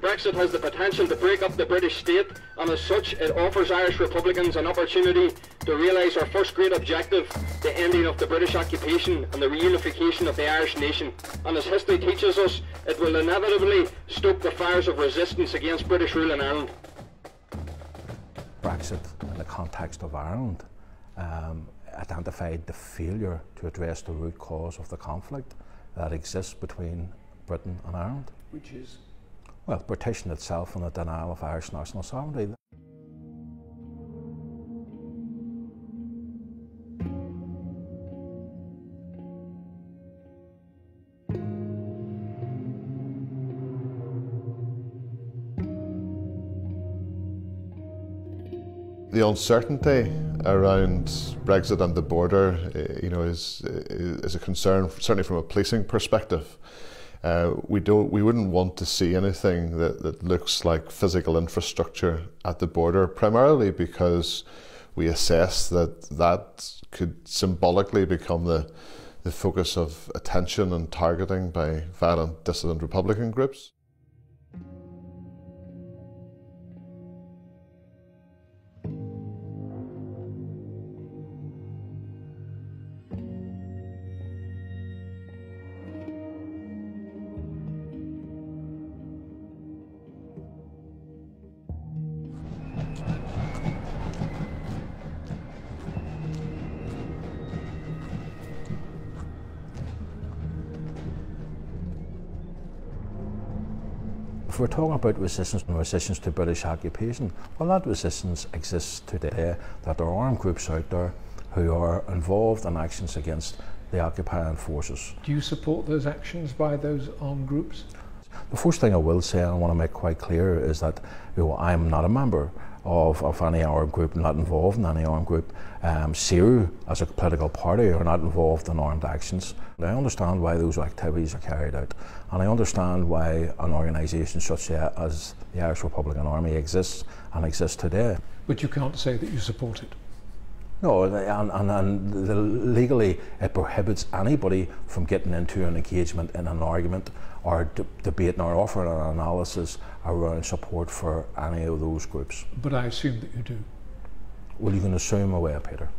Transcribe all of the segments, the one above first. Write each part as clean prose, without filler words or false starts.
Brexit has the potential to break up the British state, and as such it offers Irish Republicans an opportunity to realise our first great objective, the ending of the British occupation and the reunification of the Irish nation. And as history teaches us, it will inevitably stoke the fires of resistance against British rule in Ireland. Brexit, in the context of Ireland, identified the failure to address the root cause of the conflict that exists between Britain and Ireland. Which is? Well, partition itself and the denial of Irish national sovereignty. The uncertainty around Brexit and the border, is a concern, certainly from a policing perspective. We wouldn't want to see anything that looks like physical infrastructure at the border, primarily because we assess that could symbolically become the focus of attention and targeting by violent dissident Republican groups. If we're talking about resistance and resistance to British occupation, well, that resistance exists today, that there are armed groups out there who are involved in actions against the occupying forces. Do you support those actions by those armed groups? The first thing I will say, and I want to make quite clear, is that I'm not a member of any armed group, not involved in any armed group. CERU, as a political party, are not involved in armed actions. I understand why those activities are carried out, and I understand why an organisation such as the Irish Republican Army exists and exists today. But you can't say that you support it? No, and legally it prohibits anybody from getting into an engagement in an argument or debate or offering an analysis around support for any of those groups. But I assume that you do. Well, you can assume away, Peter.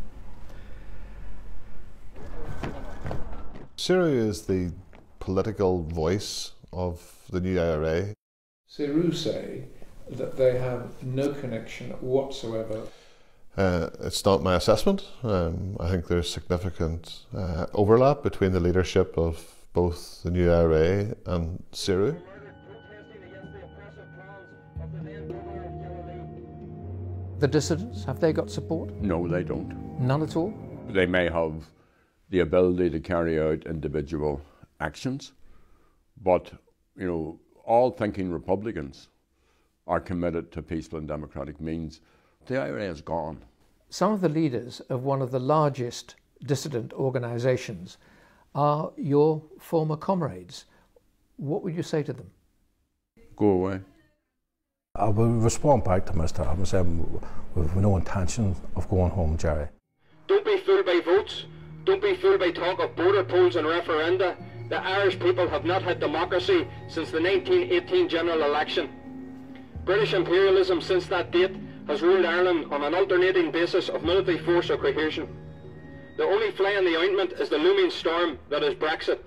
CERU is the political voice of the new IRA. CERU say that they have no connection whatsoever. It's not my assessment. I think there's significant overlap between the leadership of both the new IRA and CERU. The dissidents, have they got support? No, they don't. None at all? They may have the ability to carry out individual actions, but, all thinking Republicans are committed to peaceful and democratic means. The IRA is gone. Some of the leaders of one of the largest dissident organisations are your former comrades. What would you say to them? Go away. I will respond back to Mr. Adams saying we've no intention of going home, Jerry. Don't be fooled by votes. Don't be fooled by talk of border polls and referenda. The Irish people have not had democracy since the 1918 general election. British imperialism since that date has ruled Ireland on an alternating basis of military force or coercion. The only fly in the ointment is the looming storm that is Brexit.